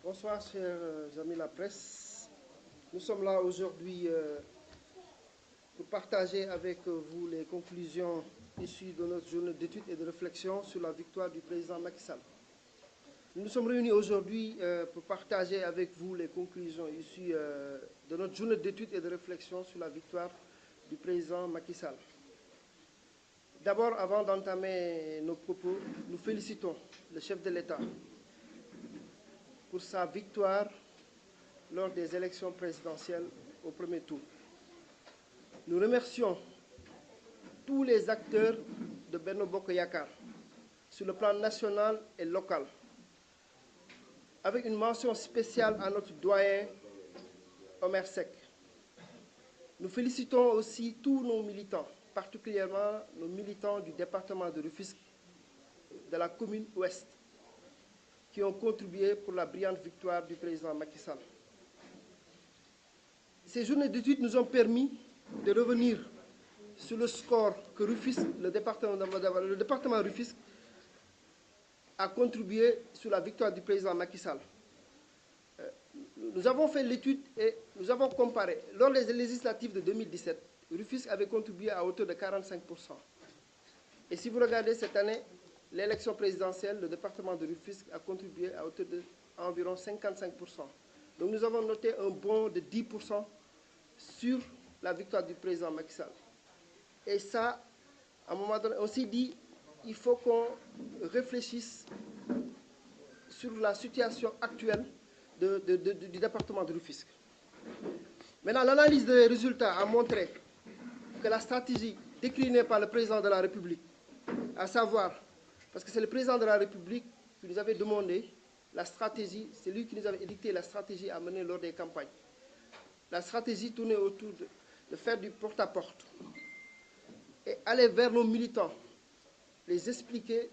Bonsoir, chers amis de la presse. Nous sommes là aujourd'hui pour partager avec vous les conclusions issues de notre journée d'études et de réflexion sur la victoire du président Macky Sall. Nous nous sommes réunis aujourd'hui pour partager avec vous les conclusions issues de notre journée d'études et de réflexion sur la victoire du président Macky Sall. D'abord, avant d'entamer nos propos, nous félicitons le chef de l'État pour sa victoire lors des élections présidentielles au premier tour. Nous remercions tous les acteurs de Benno Bokk Yakaar sur le plan national et local, avec une mention spéciale à notre doyen Omer Seck. Nous félicitons aussi tous nos militants, particulièrement nos militants du département de Rufisque, de la commune Ouest, qui ont contribué pour la brillante victoire du président Macky Sall. Ces journées d'études nous ont permis de revenir sur le score que Rufisque, le département Rufisque a contribué sur la victoire du président Macky Sall. Nous avons fait l'étude et nous avons comparé. Lors des législatives de 2017, Rufisque avait contribué à hauteur de 45%. Et si vous regardez cette année, l'élection présidentielle, le département de Rufisque a contribué à hauteur d'environ 55%. Donc nous avons noté un bond de 10% sur la victoire du président Macky Sall. Et ça, à un moment donné, on s'est dit, il faut qu'on réfléchisse sur la situation actuelle du département de Rufisque. Maintenant, l'analyse des résultats a montré que la stratégie déclinée par le président de la République, à savoir, parce que c'est le président de la République qui nous avait demandé la stratégie, c'est lui qui nous avait édicté la stratégie à mener lors des campagnes. La stratégie tournait autour de faire du porte-à-porte et aller vers nos militants, les expliquer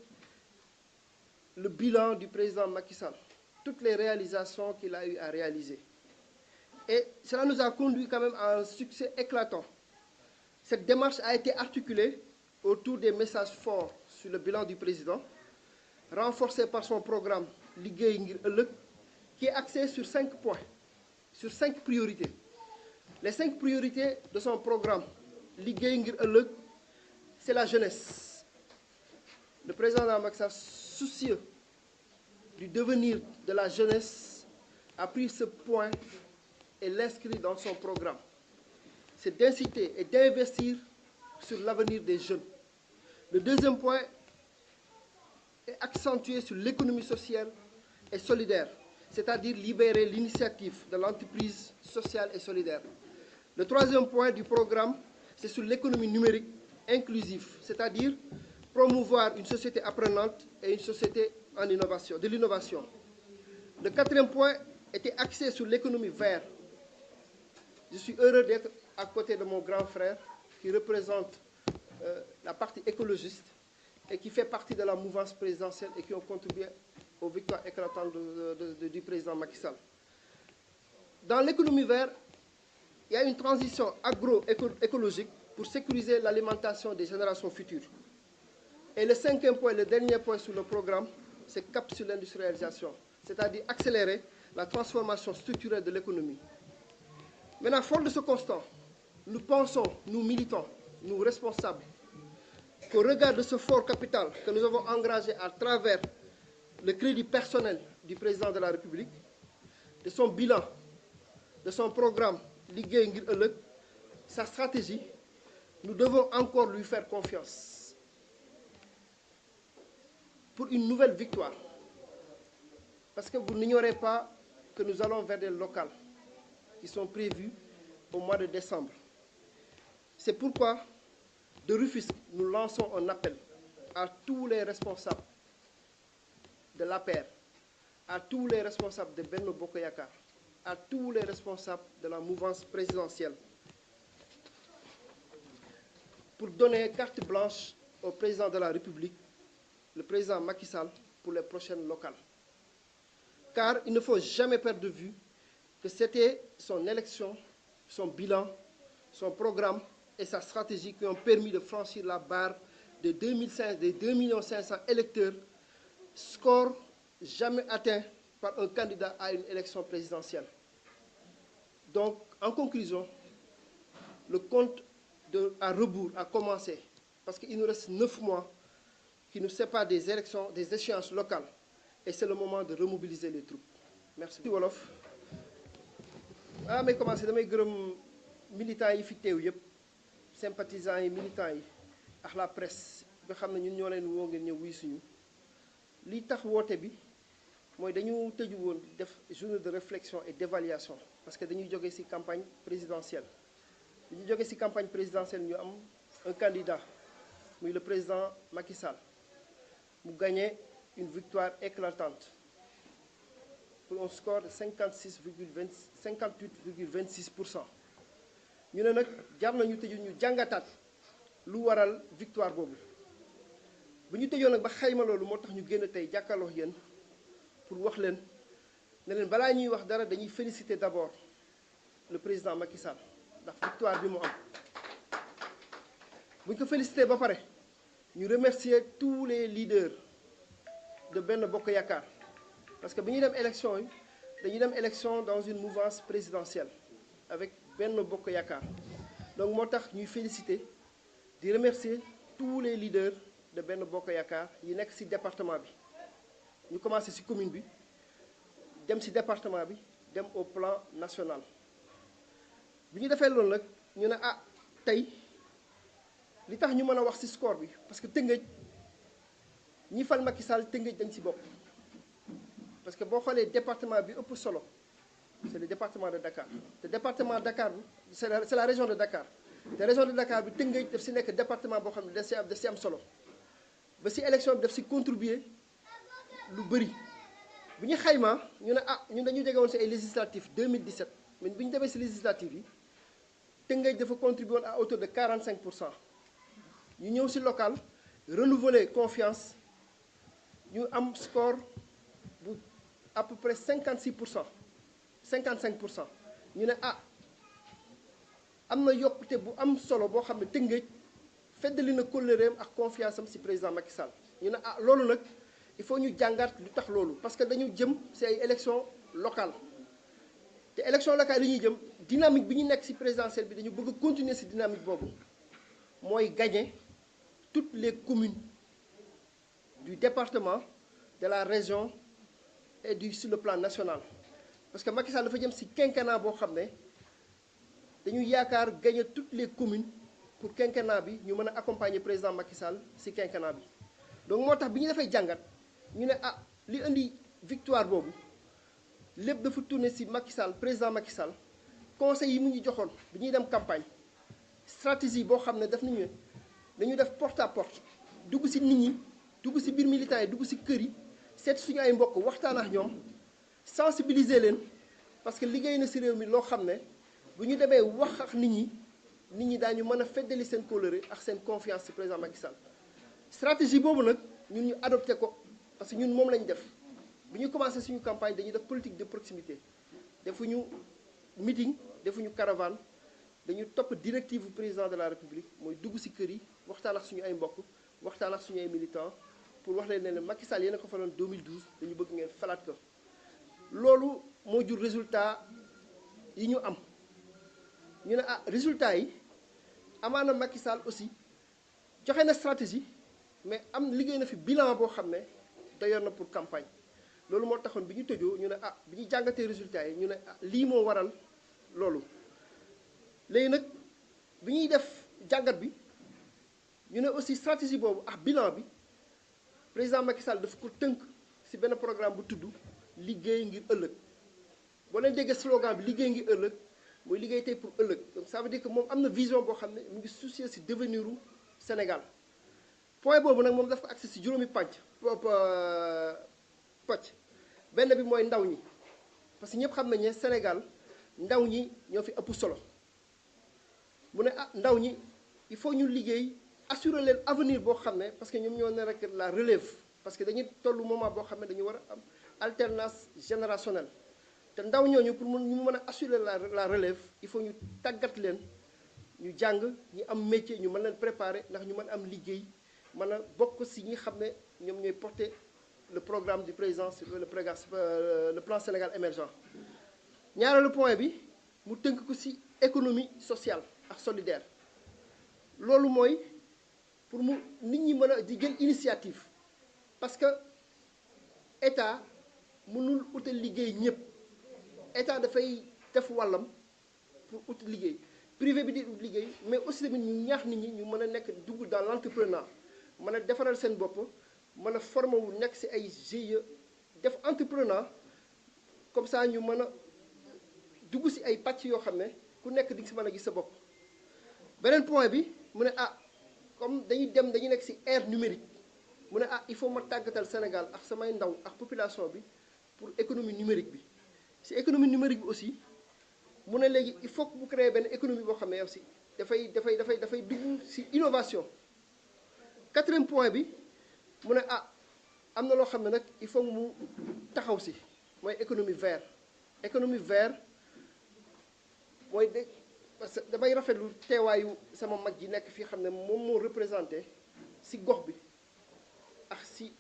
le bilan du président Macky Sall, toutes les réalisations qu'il a eu à réaliser. Et cela nous a conduit quand même à un succès éclatant. Cette démarche a été articulée autour des messages forts sur le bilan du président, renforcé par son programme Liggéey ngir ëllëg, qui est axé sur 5 points, sur 5 priorités. Les 5 priorités de son programme Liggéey ngir ëllëg, c'est la jeunesse. Le président Macky Sall, soucieux du devenir de la jeunesse, a pris ce point et l'inscrit dans son programme. C'est d'inciter et d'investir sur l'avenir des jeunes. Le deuxième point est accentué sur l'économie sociale et solidaire, c'est-à-dire libérer l'initiative de l'entreprise sociale et solidaire. Le troisième point du programme, c'est sur l'économie numérique inclusive, c'est-à-dire promouvoir une société apprenante et une société en innovation, de l'innovation. Le quatrième point était axé sur l'économie verte. Je suis heureux d'être à côté de mon grand frère qui représente la partie écologiste et qui fait partie de la mouvance présidentielle et qui ont contribué aux victoires éclatantes du président Macky Sall. Dans l'économie verte, il y a une transition agro-écologique pour sécuriser l'alimentation des générations futures. Et le cinquième point, le dernier point sur le programme, c'est cap sur l'industrialisation, c'est-à-dire accélérer la transformation structurelle de l'économie. Maintenant, fort de ce constat, nous pensons, nous militants, nous responsables, qu'au regard de ce fort capital que nous avons engagé à travers le crédit personnel du président de la République, de son bilan, de son programme Liggéey ngir ëllëg, sa stratégie, nous devons encore lui faire confiance pour une nouvelle victoire. Parce que vous n'ignorez pas que nous allons vers des locales qui sont prévues au mois de décembre. C'est pourquoi, de Rufisque, nous lançons un appel à tous les responsables de l'APR, à tous les responsables de Benno Bokk Yakaar, à tous les responsables de la mouvance présidentielle, pour donner carte blanche au président de la République, le président Macky Sall, pour les prochaines locales. Car il ne faut jamais perdre de vue que c'était son élection, son bilan, son programme et sa stratégie qui ont permis de franchir la barre des 2 500 électeurs, score jamais atteint par un candidat à une élection présidentielle. Donc, en conclusion, le compte à rebours a commencé parce qu'il nous reste 9 mois qui nous séparent des élections, des échéances locales. Et c'est le moment de remobiliser les troupes. Merci. Wolof. Mais commencé damay gërëm militants yi fi teew yëpp sympathisants yi militants yi ak la presse nga xam ne ñun ñoo leen woo ngeen ñëw wuy suñu li tax woote bi mooy dañu tëju woon def journée de réflexion et d'évaluation parce que dañuy jógee ci campagne présidentielle dañuy jógee ci campagne présidentielle ñu am un candidat muy le président Macky Sall mu gagné une victoire éclatante pour un score de 58,26%. ñu ne nag jar nañu tëju ñu jàngataat lu waral victoire boobu bu ñu tëjoon nag ba xayma loolu moo tax ñu génn tey jàkkaarloo yéen pour wax leen ne leen balaa ñuy wax dara dañuy féliciter d'abord le président Macky Sall ndax victoire bi mu am bu ñu ko féliciter ba pare ñu remercier tous les leaders de Benno Bokk Yaakaar parce que bi ñuy dem élection yi dañuy dem élection dans une mouvance présidentielle avec Benno Bokk Yaakaar donc moo tax ñuy féliciter di remercier tous les leaders de Benno Bokk Yaakaar yi nekk ci département bi ñu commencé ci commune bi dem ci département bi dem au plan national bi ñu defee loolu nag ñu ne tey li tax ñu mën a wax ci score bi parce que Tëngéej ñi fal Macky Sall Tëngéej dañ ci bokk parce que boo xoolee département bi ëpp solo c'est le département de Dakar te département Dakar bi c'est la région de Dakar te région de Dakar bi Tëngéej daf ci nekk département boo xam ne daf ci am solo ba ci élection bi daf ci contribuer lu bëri bu ñu xaymaa ñu ne ñun dañu jege woon ci ay législatives 2017 mais bu ñu demee ci législatives yi Tëngéej dafa contribuer woon à hauteur de 45%. ñu ñëw ci local renouveler confiance ñu am score bu à peu près 55%. ñu ne am na yokkute bu am solo boo xam ne Tëngéej feddali na kóllëreem ak confiance am ci président Macky Sall ñu ne loolu nag il faut ñu jàngat lu tax loolu parce que dañu jëm ci ay élections locales te élections locales yi ñuy jëm dynamique bi ñu nekk ci présidentielle bi dañu bëgg a continuer ci dynamique boobu mooy gagner toutes les communes du département de la région et sur le plan national parce que Macky Sall dafa jëm ci quinquennat boo xam ne dañu yaakaar gagner toutes les communes pour quinquennat bi ñu mën a accompagner président Macky Sall ci quinquennat bi donc moo tax bi ñu defee jàngat ñu ne li indi victoire boobu lépp dafa tourner ci Macky Sall président Macky Sall conseil yi mu ñu joxoon bi ñuy dem campagne stratégie boo xam ne daf nañu dañu def porte à porte dugg ci nit ñi dugg ci biir militants yi dugg ci kër yi seet suñu ay mbokk waxtaan ak ñoom sensibiliser leen parce que liggéey na ci réew mi loo xam ne bu ñu demee wax ak nit ñi daañu mën a feddali seen kóllëre ak seen confiance ci président Macky Sall stratégie boobu nag ñun ñu adopté ko parce que ñun moom lañ def bi ñu commencé suñu campagne dañuy def politique de proximité defuñu meeting defuñu caravane dañu topp directive bu président de la République mooy dugg ci kër yi waxtaan ak suñu ay mbokk waxtaan ak suñu ay militants pour wax leen ne Macky Sall yéen a ko faloon 2012 dañu bëgg ngeen falaat ko loolu moo jur résultat yi ñu am ñu ne résultat yi amaana Macky Sall aussi joxe na stratégie mais liggéey na fi bilan boo xam ne doyoon na pour campagne loolu moo taxoon bi ñu tëjoo ñu ne bi ñu jàngatee résultats yi ñu ne lii moo waral loolu léegi nag bi ñuy def jàngat bi ñu ne aussi stratégie boobu bilan bi président Macky Sall dafa ko tënk ci benn programme bu tudd liggéey ngir ëllëg boo leen déggee slogan bi liggéey ngir ëllëg mooy liggéey tey pour ëllëg donc ça veut dire que moom am na vision boo xam ne mu ngi soucier ci devenir u Sénégal point boobu nag moom daf ko accès ci juróomi pàcc benn bi mooy ndaw ñi parce que ñëpp xam nañ ne Sénégal ndaw ñi ñoo fi ëpp solo mu ne ndaw ñi il faut ñu liggéey assurer leen avenir boo xam ne parce que ñoom ñoo ne rek la relève parce que dañuy tollu moment boo xam ne dañu war a am alternance générationnelle te ndaw ñooñu pour ñu mën a assurer la relève il faut ñu tàggat leen ñu jàng ñu am métier ñu mën leen préparer ndax ñu mën am liggéey mën a bokk si ñi xam ne ñoom ñooy porter le programme du président le plan Sénégal émergent. ñaareelu point bi mu tënk ko si économie sociale ak solidaire loolu mooy pour mu nit ñi mën a di jël initiative parce que état mënul utal liggéey ñëpp état dafay def wàllam pour ut liggéey privé bi di ut liggéey mais aussi tamit ñu ñaax nit ñi ñu mën a nekk dugg dans l'entrepreneuriat mën a defaral seen bopp mën a formé wu nekk ci ay GIE def entrepreneuriat comme ça ñu mën a dugg ci ay pàcc yoo xam ne ku nekk di nga ci mën a gis sa bopp. beneen point bi mu ne comme dañuy nekk ci ère numérique mu ne il faut ma tàggatal Sénégal ak samay ndaw ak population bi pour économie numérique bi ci économie numérique bi aussi mu ne léegi il faut que mu créer benn économie boo xam ne aussi dafay dugg ci innovation. quatrième point bi mu ne am na loo xam ne nag il faut mu taxaw ci mooy économie vert mooy parce que damay rafetlu teewaayu sama mag ji nekk fii xam ne moom moo représenté ci gox bi ak ci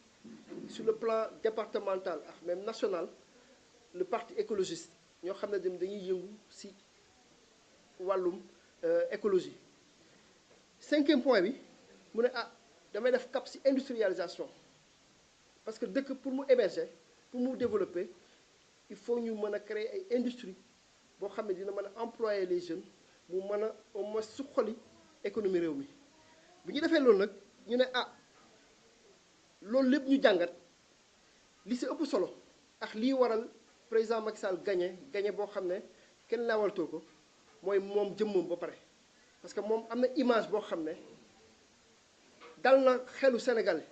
sur le plan départemental ak même national le parti écologiste ñoo xam ne dañuy yëngu ci wàllum écologie. cinquième point bi mu ne damay def cap ci industrialisation parce que dëkk pour mu émerger pour mu développer il faut ñu mën a créer ay industrie boo xam ne dina mën a employer les jeunes mu mën a au moins suqali économie réew mi. bu ñu defee loolu nag ñu ne loolu lépp ñu jàngat li ci ëpp solo ak lii waral président Macky Sall gagné boo xam ne kenn laawaltoo ko mooy moom jëmmam ba pare parce que moom am na image boo xam ne dal na xelu Sénégalais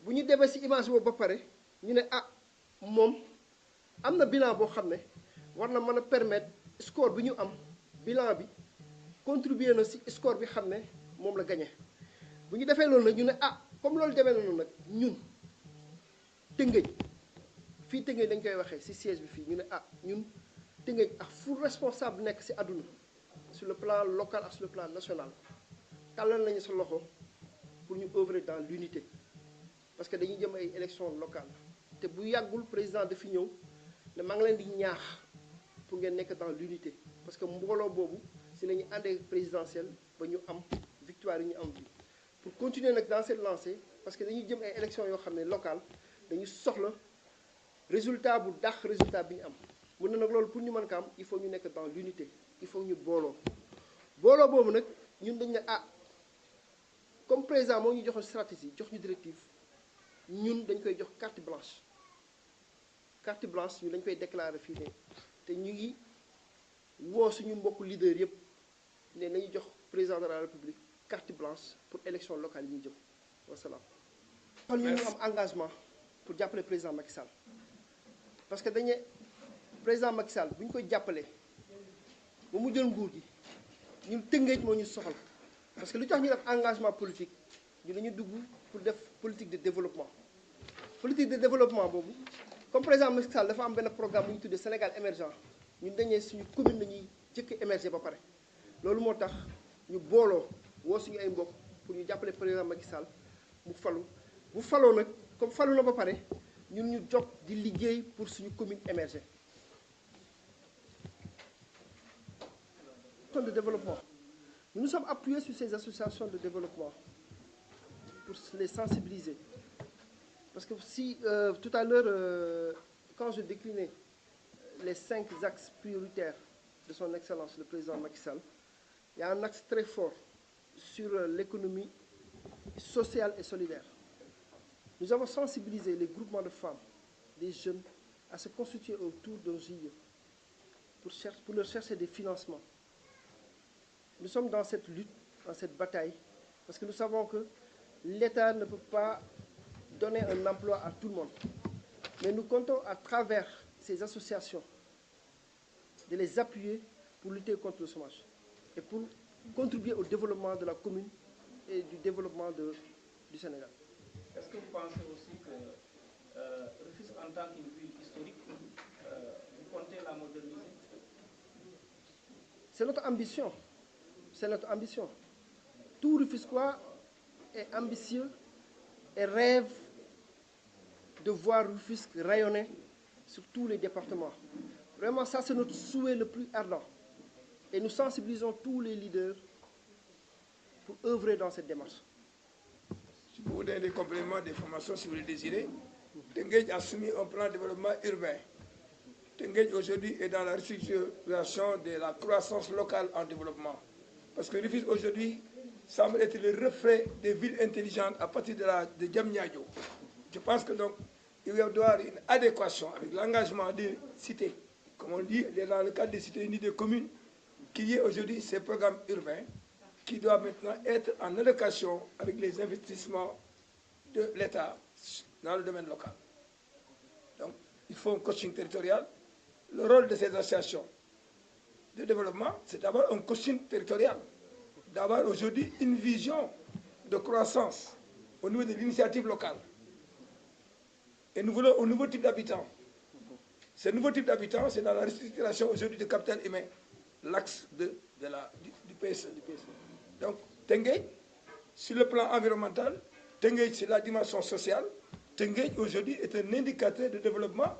bu ñu demee ci image boobu ba pare ñu ne moom am na bilan boo xam ne war na mën a permettre score bi ñu am bilan bi contribuer na ci score bi xam ne moom la gagné. bu ñu defee loolu nag ñu ne comme loolu demee noonu nag ñun Tëngéej fii Tëngéej dañ koy waxee ci siège bi fii ñu ne ñun Tëngéej ak fu responsable nekk ci àdduna sur le plan local ak sur le plan national tàllal nañu sa loxo pour ñu œuvrer dans l'unité parce que dañuy jëm ay élections locales te bu yàggul président dafi ñëw ne maa ngi leen di ñaax pour ngeen nekk dans l'unité parce que mbooloo boobu ci la ñu àndee présidentielle ba ñu am victoire yi ñu am bi pour continuer nag dans cette lancée parce que dañuy jëm ay élections yoo xam ne locales dañu soxla résultat bu dàq résultat bi ñu am mun na nag loolu pour ñu mën ko am il faut ñu nekk dans l'unité il faut ñu booloo boobu nag ñun dañ ne comme président moo ñu joxoon stratégie jox ñu directive ñun dañ koy jox carte blanche ñu dañ koy déclarer fii ne te ñu ngi woo suñu mbokku leader yëpp ne nañu jox président de la république carte blanche pour élection locale yi ñuy jëm wasalaam. kon ñu am engagement pour jàppale président Macky Sall parce que dañu président Macky Sall bu ñu koy jàppalee ba mu jël nguur gi ñun Tëngéej moo ñu soxal parce que lu tax ñu def engagement politique ñu dañu dugg pour def politique de développement. politique de développement boobu comme président Macky Sall dafa am benn programme bu ñu tuddee Sénégal émergent ñun dañee suñu commune lañuy jëkk émerger ba pare loolu moo tax ñu booloo woo suñu ay mbokk pour ñu jàppale président Macky Sall mu falu bu faloo nag comme falu na ba pare ñun ñu jóg di liggéey pour suñu commune émerger. de développement nous nous sommes appuyés sur ces associations de développement pour les sensibiliser parce que si tout à l'heure quand je déclinais les 5 axes prioritaires de son excellence le président Macky Sall, il y a un axe très fort sur l'économie sociale et solidaire. Nous avons sensibilisé les groupements de femmes, des jeunes, à se constituer autour d'un GIE pour leur chercher des financements. Nous sommes dans cette lutte, dans cette bataille, parce que nous savons que l'État ne peut pas donner un emploi à tout le monde. Mais nous comptons à travers ces associations de les appuyer pour lutter contre le chômage et pour contribuer au développement de la commune et du développement du Sénégal. Est-ce que vous pensez aussi que Rufisque en tant qu'une ville historique, vous comptez la moderniser? C'est notre ambition. C'est notre ambition. Tout Rufisquois est ambitieux et rêve de voir Rufisque rayonner sur tous les départements. Vraiment, ça, c'est notre souhait le plus ardent. Et nous sensibilisons tous les leaders pour œuvrer dans cette démarche. Je peux vous donner des compléments d'information si vous le désirez. Tenguej a soumis un plan de développement urbain. Tenguej aujourd'hui est dans la restructuration de la croissance locale en développement. Parce que Rufisque aujourd'hui semble être le reflet des villes intelligentes à partir de Diamniadio. Je pense que donc il va y avoir une adéquation avec l'engagement des cités, comme on dit, dans le cadre des cités unies des communes, qu'il y ait aujourd'hui ces programmes urbains qui doivent maintenant être en adéquation avec les investissements de l'État dans le domaine local. Donc, il faut un coaching territorial. Le rôle de ces associations de développement, c'est d'avoir un coaching territorial, d'avoir aujourd'hui une vision de croissance au niveau de l'initiative locale. Et nous voulons un nouveau type d'habitants. Ce nouveau type d'habitants, c'est dans la restructuration aujourd'hui du capital humain, l'axe du PSE. Donc, Tenguej, sur le plan environnemental, Tenguej, sur la dimension sociale, Tenguej aujourd'hui est un indicateur de développement,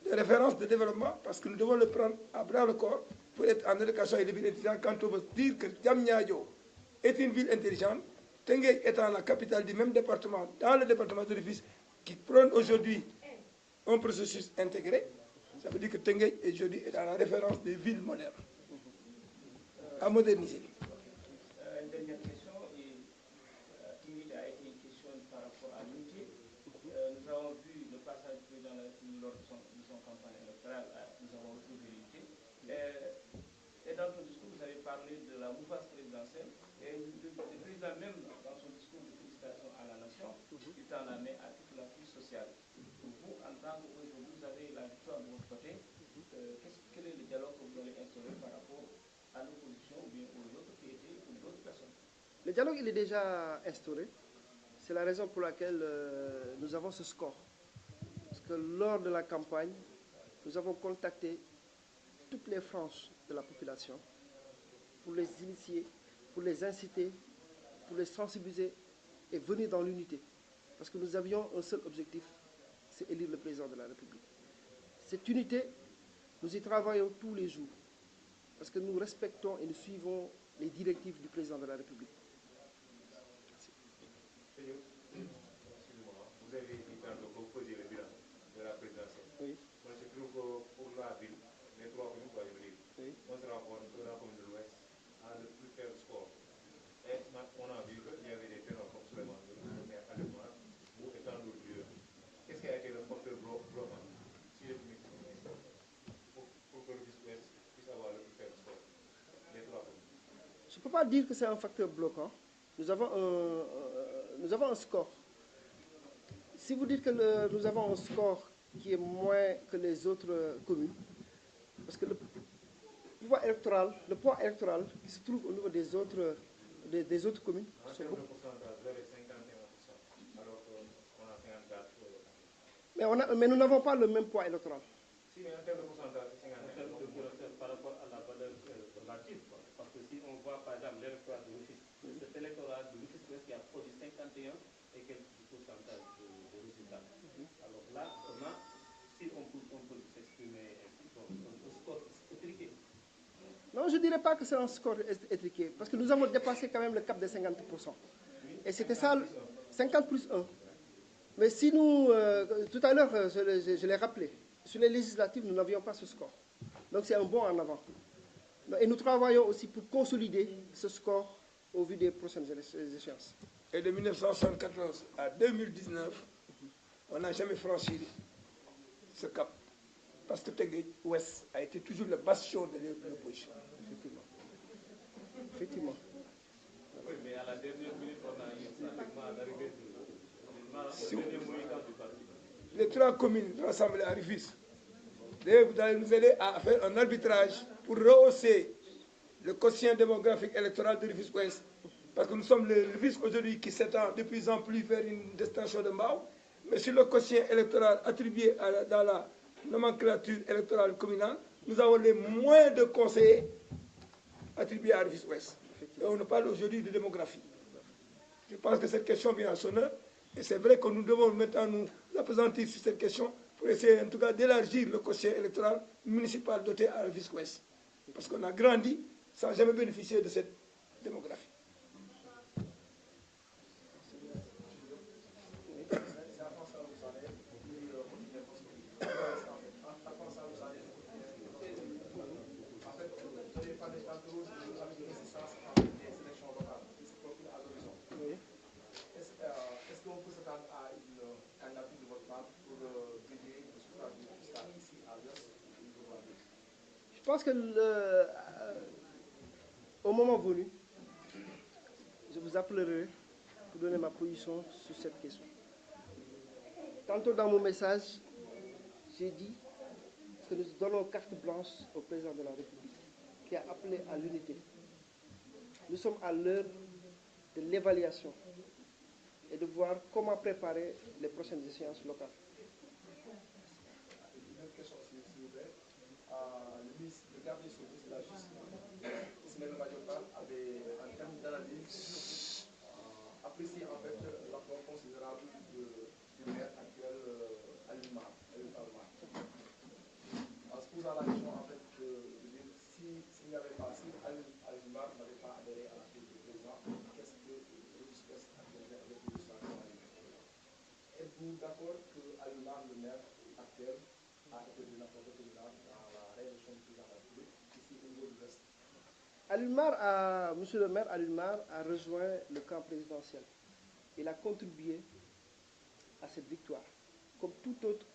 de référence de développement, parce que nous devons le prendre à bras le corps pour être en éducation et les villes intelligentes. Quand on veut dire que Diamniadio est une ville intelligente, Tenguej étant la capitale du même département, dans le département de Rufisque, qui prône aujourd'hui un processus intégré, ça veut dire que Tenguej aujourd'hui est dans la référence des villes modernes, à moderniser. Une dernière question, et timide a été une question par rapport à l'unité. Nous avons vu le passage du président lors de son campagne électorale, nous avons retrouvé l'unité. Et dans ton discours, vous avez parlé de la mouvance présidentielle, et le président même, dans son discours de félicitations à la nation, il tend la main à toute la crise sociale. Vous, en tant qu'aujourd'hui, vous avez la victoire de votre côté, quel est le dialogue que vous allez instaurer par rapport à l'opposition ou bien aux autres qui étaient ou d'autres personnes? Le dialogue, il est déjà instauré. C'est la raison pour laquelle nous avons ce score. Parce que lors de la campagne, nous avons contacté toutes les franges de la population pour les initier, pour les inciter, pour les sensibiliser et venir dans l'unité. Parce que nous avions un seul objectif, c'est élire le président de la République. Cette unité, nous y travaillons tous les jours. Parce que nous respectons et nous suivons les directives du président de la République. Merci. Excusez-moi, vous avez dit tantôt que vous faisiez le bilan de la présidentielle. Oui. Moi, je trouve que pour la ville, les trois communes, je veux dire, Oui. on se rend compte que la commune de l'Ouest a le plus faible score. Et on a vu qu'il y avait des ténors comme Souleymane, mais à l'époque, vous étant l'autre, qu'est-ce qui a été le facteur bloquant, si je puis m'exprimer, pour que le Ouest puisse avoir le plus faible score, les trois communes? Je ne peux pas dire que c'est un facteur bloquant. Nous avons un score. Si vous dites que nous avons un score qui est moins que les autres communes, parce que le poids électoral qui se trouve au niveau des autres communes. En termes de pourcentage, vous avez 51%, alors qu'on a 54%. Mais nous n'avons pas le même poids électoral. Si, mais en termes de pourcentage, c'est 51%. Par rapport à la valeur relative, parce que si on voit par exemple l'électorat de Rufisque, cet électorat de Rufisque qui a produit 51 et quelques pourcentage de résultats. Alors là, si on peut s'exprimer ainsi, un score étriqué. Non, je ne dirais pas que c'est un score étriqué, parce que nous avons dépassé quand même le cap de 50%. Et c'était ça, 50 plus 1. Mais si nous, tout à l'heure, je l'ai rappelé, sur les législatives, nous n'avions pas ce score. Donc c'est un bond en avant. Et nous travaillons aussi pour consolider ce score au vu des prochaines échéances. Et de 1974 à 2019, on n'a jamais franchi ce cap. Parce que Tenguej Ouest a été toujours le bastion de l'opposition. Effectivement. Oui, mais à la dernière minute, on a eu pratiquement l'arrivée du mouvement du parti. Les trois communes rassemblées à Rufisque, vous allez nous aider à faire un arbitrage pour rehausser le quotient démographique électoral de Rufisque Ouest. Parce que nous sommes le Rufisque aujourd'hui qui s'étend de plus en plus vers une destination de Mbao. Mais sur le quotient électoral attribué dans la nomenclature électorale communale, nous avons les moins de conseillers attribués à Rufisque Ouest. Et on parle aujourd'hui de démographie. Je pense que cette question vient à son heure. Et c'est vrai que nous devons maintenant nous appesantir sur cette question pour essayer en tout cas d'élargir le quotient électoral municipal doté à Rufisque-Ouest. Parce qu'on a grandi sans jamais bénéficier de cette démographie. Est-ce qu'on peut s'attendre à une candidature de votre part pour briguer le suffrage du ici à l'Ouest? Je pense que au moment venu, je vous appellerai pour donner ma position sur cette question. Tantôt dans mon message, j'ai dit que nous donnons carte blanche au président de la République qui a appelé à l'unité. Nous sommes à l'heure de l'évaluation et de voir comment préparer les prochaines échéances locales. Une autre question, s'il vous plaît. Le ministre de garde des Sceaux, de la Justice, Ismaël Madior Fall, avait, en termes d'analyse, apprécié en fait l'apport considérable du maire actuel Aliou Mar. En se posant la question, en fait, de dire s'il n'y avait pas, si Aliou Mar n'avait pas adhéré à la prise du président, qu'est-ce que Rufisque-Ouest adviendrait avec l'illustration? Êtes-vous d'accord que Aliou Mar, le maire actuel, a été d'une apporte président dans la réélection du président de la République ici au niveau de l'Ouest? Monsieur le maire Aliou Mar a rejoint le camp présidentiel. Il a contribué à cette victoire, comme tout autre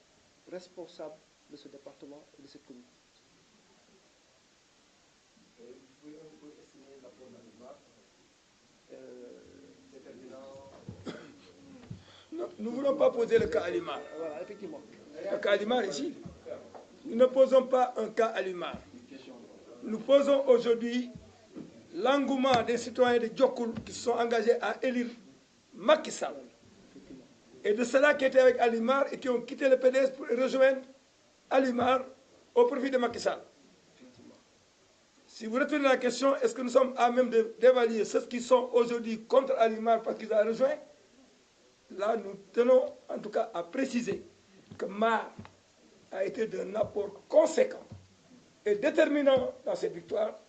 responsable de ce département et de cette commune. Vous pouvez un peu estimer l'apport d'Aliou Mar déterminant? Non, nous ne voulons pas poser le cas Aliou Mar. Voilà, effectivement. Le cas Aliou Mar ici. Nous ne posons pas un cas Aliou Mar. Nous posons aujourd'hui l'engouement des citoyens de Diokoul qui se sont engagés à élire Macky Sall. Et de ceux-là qui étaient avec Aliou Mar et qui ont quitté le PDS pour rejoindre Aliou Mar au profit de Macky Sall. Si vous retenez la question, est-ce que nous sommes à même d'évaluer ceux qui sont aujourd'hui contre Aliou Mar parce qu'ils ont rejoint? Là, nous tenons en tout cas à préciser que Mar a été d'un apport conséquent et déterminant dans cette victoire,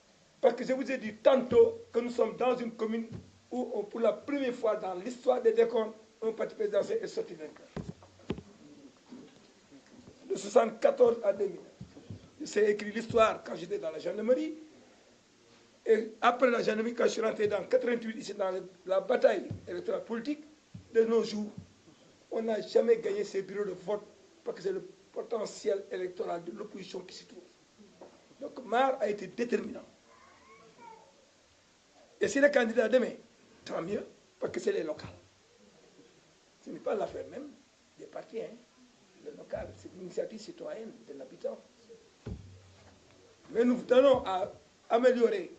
parce que je vous ai dit tantôt que nous sommes dans une commune où, pour la première fois dans l'histoire des décomptes, un parti présidentiel est sorti vainqueur. De 1974 à 2000. J'ai écrit l'histoire quand j'étais dans la gendarmerie. Et après la gendarmerie, quand je suis rentré dans 88, ici dans la bataille électorale politique, de nos jours, on n'a jamais gagné ces bureaux de vote parce que c'est le potentiel électoral de l'opposition qui s'y trouve. Donc Mar a été déterminant. Et si les candidats demain, tant mieux, parce que c'est les locales. Ce n'est pas l'affaire même des partis. Hein. Le local, c'est une initiative citoyenne de l'habitant. Mais nous tenons à améliorer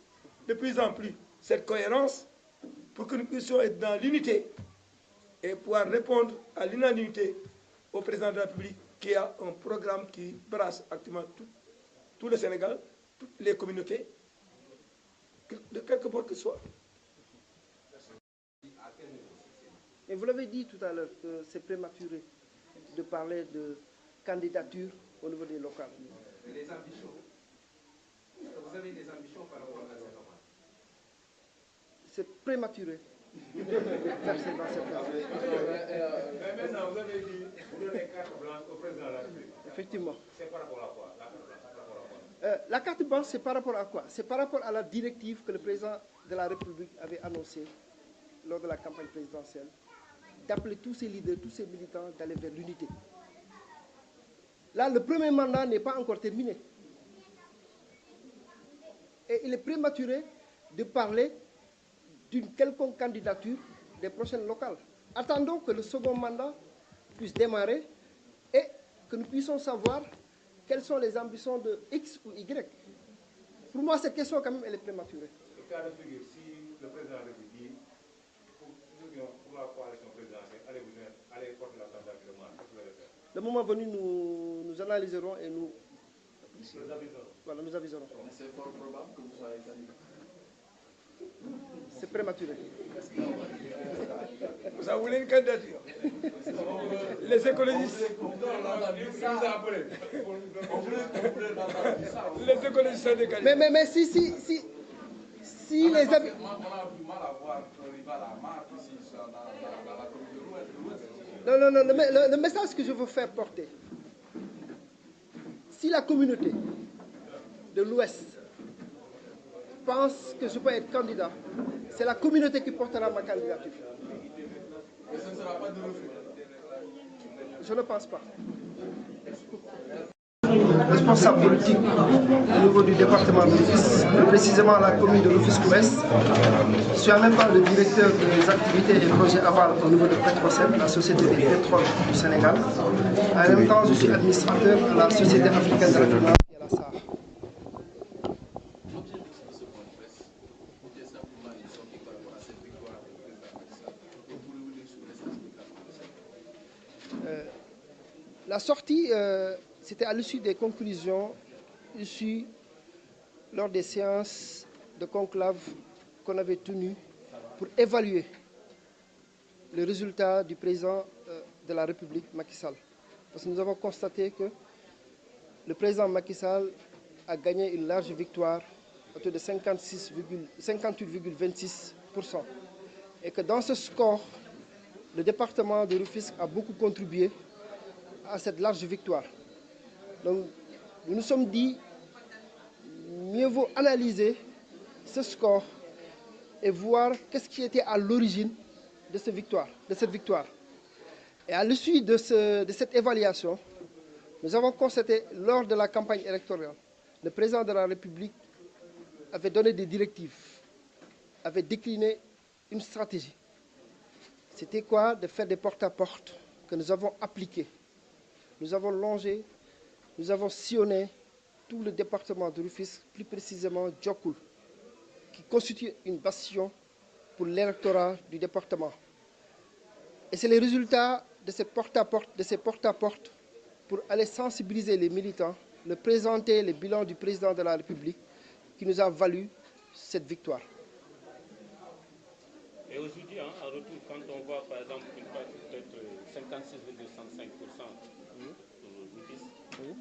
de plus en plus cette cohérence pour que nous puissions être dans l'unité et pouvoir répondre à l'unanimité au président de la République qui a un programme qui brasse actuellement tout le Sénégal, toutes les communautés, de quelque bord que ce soit. Et vous l'avez dit tout à l'heure que c'est prématuré de parler de candidature au niveau des locales. Les ambitions. Vous avez des ambitions par rapport à ces normes? C'est prématuré. Mais maintenant, vous avez dit, vous donnez carte blanche au président de la République. Effectivement. C'est par rapport à quoi? La carte blanche, c'est par rapport à quoi? La carte blanche, c'est par rapport à quoi? C'est par rapport à la directive que le président de la République avait annoncée lors de la campagne présidentielle, d'appeler tous ses leaders, tous ses militants d'aller vers l'unité. Là, le premier mandat n'est pas encore terminé. Et il est prématuré de parler d'une quelconque candidature des prochaines locales. Attendons que le second mandat puisse démarrer et que nous puissions savoir quelles sont les ambitions de X ou Y. Pour moi, cette question, quand même, elle est prématurée. Le cas de figure, si le président de la République dit, pour la coalition présidentielle, allez porter la candidature de Mar, qu'est-ce que vous allez faire? Le moment venu, nous analyserons et nous aviserons. Voilà, nous aviserons. C'est fort probable que vous soyez candidat. C'est prématuré. Vous voulez une candidature? Les écologistes. Les écologistes sont décalés. Mais si les amis... On a du mal à voir Rival Amar ici dans la commune de l'Ouest. Non, le message que je veux faire porter, si la communauté de l'Ouest pense que je peux être candidat, c'est la communauté qui portera ma candidature. Mais ce ne sera pas de refus. Je ne pense pas. Responsable politique au niveau du département de Rufisque, plus précisément la commune de Rufisque-Ouest. Je suis en même temps le directeur des activités et projets aval au niveau de Petrocel, la société des pétroles du Sénégal. En même temps, je suis administrateur de la Société africaine de la finance et à la SAR. La sortie, c'était à l'issue des conclusions issues lors des séances de conclave qu'on avait tenues pour évaluer le résultat du président de la République, Macky Sall. Parce que nous avons constaté que le président Macky Sall a gagné une large victoire autour de 58,26%. Et que dans ce score, le département de Rufisque a beaucoup contribué à cette large victoire. Donc, nous nous sommes dit, mieux vaut analyser ce score et voir qu'est-ce qui était à l'origine de cette victoire. Et à l'issue de cette évaluation, nous avons constaté lors de la campagne électorale, le président de la République avait donné des directives, avait décliné une stratégie. C'était quoi? De faire des porte-à-porte que nous avons appliqués. Nous avons longé, nous avons sillonné tout le département de Rufisque, plus précisément Djokoul, qui constitue une bastion pour l'électorat du département. Et c'est les résultats de ces porte-à-porte, pour aller sensibiliser les militants, leur présenter les bilans du président de la République, qui nous a valu cette victoire. Et aujourd'hui, en retour, quand on voit par exemple une part peut-être 56,65%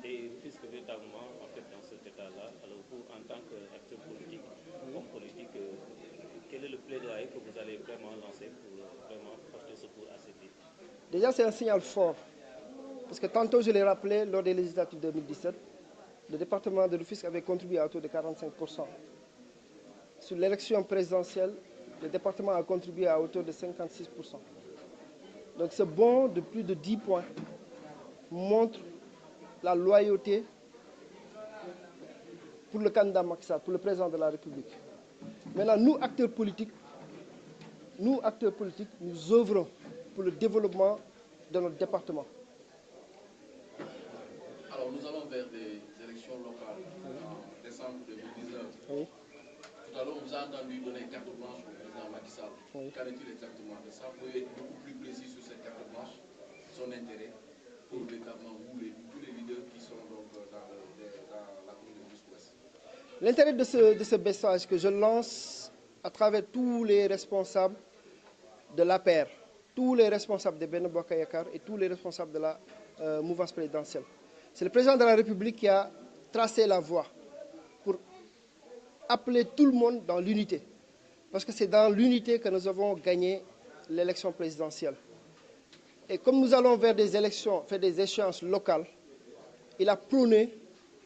et Rufisque véritablement en fait dans cet état-là, alors vous en tant qu'acteur politique, quel est le plaidoyer que vous allez vraiment lancer pour vraiment porter secours à cette ville? Déjà, c'est un signal fort, parce que tantôt je l'ai rappelé, lors des législatives 2017, le département de Rufisque avait contribué à autour de 45%. Sur l'élection présidentielle, le département a contribué à hauteur de 56%. Donc ce bond de plus de 10 points montre la loyauté pour le candidat Macky Sall, pour le président de la République. Maintenant, nous, acteurs politiques, nous œuvrons pour le développement de notre département. Alors, nous allons vers des élections locales en décembre 2019. Oui. Tout à l'heure, on vous a entendu donner carte blanche au président Macky Sall. Oui. Qu'en est-il exactement de ça? Vous pouvez être beaucoup plus précis sur cette carte blanche, son intérêt pour véritablement vous, tous les leaders qui sont donc dans la commune de Rufisque-Ouest. L'intérêt de ce message que je lance à travers tous les responsables de l'APR, tous les responsables de Benno Bokk Yakaar et tous les responsables de la mouvance présidentielle. C'est le président de la République qui a tracé la voie pour appeler tout le monde dans l'unité. Parce que c'est dans l'unité que nous avons gagné l'élection présidentielle. Et comme nous allons vers des élections, faire des échéances locales, il a prôné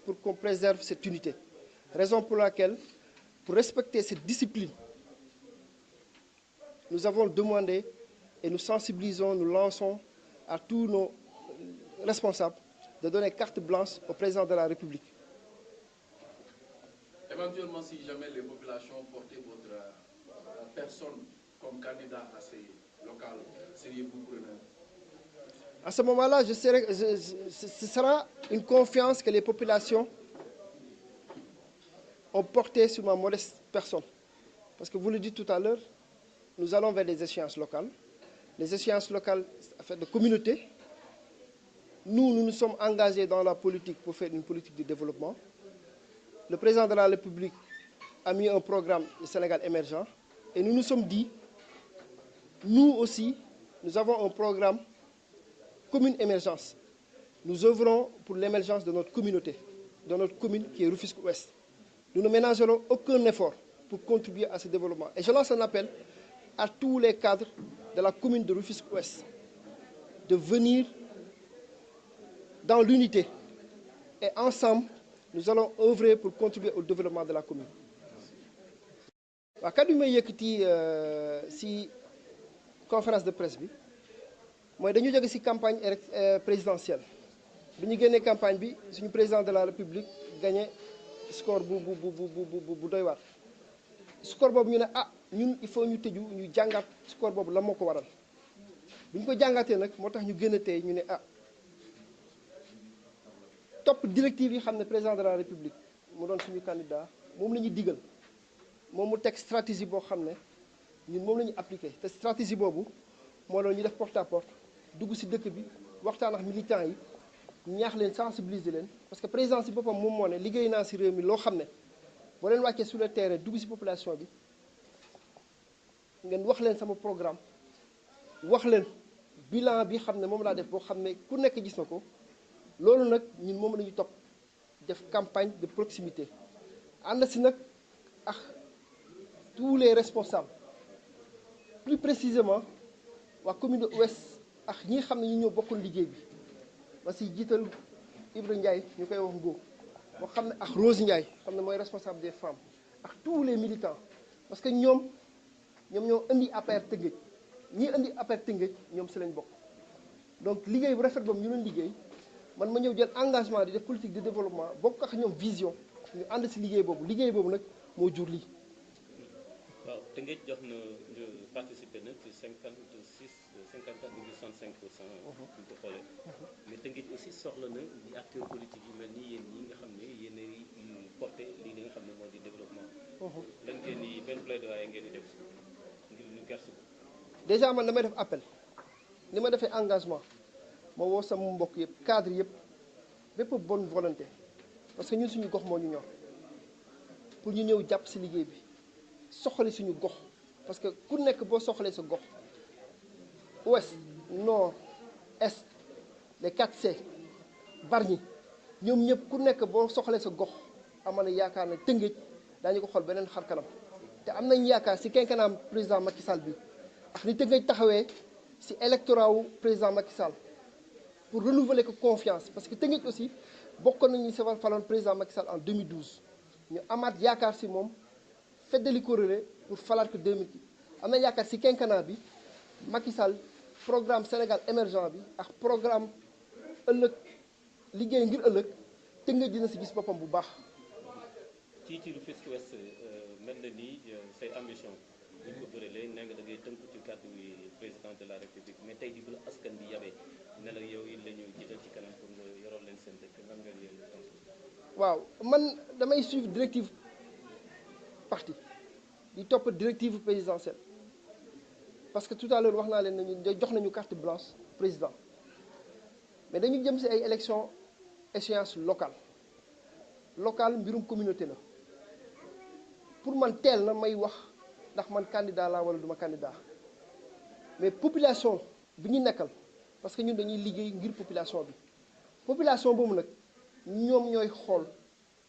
pour qu'on préserve cette unité. Raison pour laquelle, pour respecter cette discipline, nous avons demandé et nous sensibilisons, nous lançons à tous nos responsables de donner carte blanche au président de la République. Éventuellement, si jamais les populations portaient votre personne comme candidat à ces locales, seriez-vous preneur? À ce moment-là, ce sera une confiance que les populations ont portée sur ma modeste personne. Parce que vous le dites tout à l'heure, nous allons vers des échéances locales. Les échéances locales, affaire de communauté. Nous nous sommes engagés dans la politique pour faire une politique de développement. Le président de la République a mis un programme, le Sénégal émergent. Et nous nous sommes dit, nous aussi, nous avons un programme commune émergence. Nous œuvrons pour l'émergence de notre communauté, de notre commune qui est Rufisque Ouest. Nous ne ménagerons aucun effort pour contribuer à ce développement. Et je lance un appel à tous les cadres de la commune de Rufisque Ouest de venir dans l'unité. Et ensemble, nous allons œuvrer pour contribuer au développement de la commune. Quand nous avons si conférence de presse, nous avons eu une campagne présidentielle. Nous avons gagné la campagne, le président de la République a gagné le score doy war. Score bobu ñu né ñun il faut ñu teju ñu jangat score bobu la moko waral. Buñ ko jangaté nak motax ñu gëna tay ñu né top directive yi xamné président de la République mu doon suñu candidat mom lañuy digal. Mom mu tek stratégie bo xamné ñun mom lañuy appliquer té stratégie bobu mo doon ñu def porte à porte dugg ci dëkk bi waxtaan ak militants yi ñaax leen sensibiliser leen parce que président ci boppam moom moo ne liggéey naa ci réew mi loo xam ne boo leen wàccee sur le terrain dugg ci population bi ngeen wax leen sama programme wax leen bilan bi xam ne moom laa def boo xam ne ku nekk gis na ko loolu nag ñun moom la ñu topp def campagne de proximité ànd ci nag ak tous les responsables plus précisément waa commune de Ouest ak ñi xam ne ñu ñoo bokkoon liggéey bi ba si jiital Ibra Ndiaye ñu koy wax Ngó boo xam ne ak Rose Ndiaye xam ne mooy responsable des femmes ak tous les militants parce que ñoom ñoo indi APR Tëngéej ñi indi APR Tëngéej ñoom si lañ bokk donc liggéey bu rafet boobu ñu doon liggéey man ma ñëw jël engagement di def politique de développement bokk ak ñoom vision ñu ànd si liggéey boobu nag moo jur lii. waaw Tëngéej jox na participer na ci 54,65%. bu ñu ko xoolee. mais Tëngéej aussi soxla na di acteurs politiques yu mel ni yéen ñi nga xam ne yéen a porté lii nga xam ne moo di développement. lan ngeen di benn plaidoyer ngeen di def ngir ñu gersu ko. déjà man damay def appel ni ma defee engagement ma woo sama mbokk yëpp cadre yëpp bépp bonne volonté parce que ñun suñu gox moo ñu ñor pour ñu ñëw jàpp si liggéey bi soxali suñu gox parce que ku nekk boo soxalee sa gox ouest nord est les 4C Bargny ñoom ñëpp ku nekk boo soxalee sa gox ama na yaakaar ne Tëngéej daañu ko xool beneen xar kanam te am nañ yaakaar si quinquennat président Macky Sall bi ak ni Tëngéej taxawee si électorat wu président Macky Sall pour renouveler ko confiance parce que Tëngéej aussi bokkoon nañu si faloon président Macky Sall en 2012 ñu amaat yaakaar si moom feddali ko relais pour falaat ko 2000 am na yaakaar si quinquennat bi Macky Sall programme Sénégal émergent bi ak programme ëllëg liggéey ngir ëllëg Tëngéej dina si gis boppam bu baax. ci Rufisque Ouest mel na ni say ambition bu ñu ko bëralee nee nga da ngay tënku ci kàddu yi président de la République mais tey di bu la askan bi yabee ne la yow it la ñu jiital ci kanam pour nga yoroon leen seen dëkk nan nga yéen waaw man damay suivre directive parti di topp directive présidentielle parce que tout à l'heure wax naa leen nañu jox nañu carte blanche président mais dañu jëm ci ay élections échéance locale mbirum communauté la pour man teel na may wax ndax man candidat laa wala duma candidat mais population bi ñu nekkal parce que ñun dañuy liggéey ngir population boobu nag ñoom ñooy xool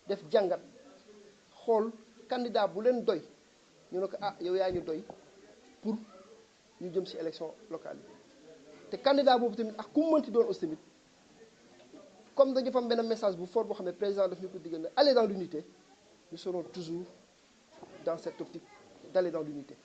def jàngat xool candidat bu leen doy ñu ne ko yow yaa ñu doy pour ñu jëm ci élection locale yi te candidat boobu tamit ak ku mu mënti doon aussi tamit comme dañu fa am benn message bu fort boo xam ne président daf ñu ko digal ne aller dans l'unité nous serons toujours dans cette optique d'aller dans l'unité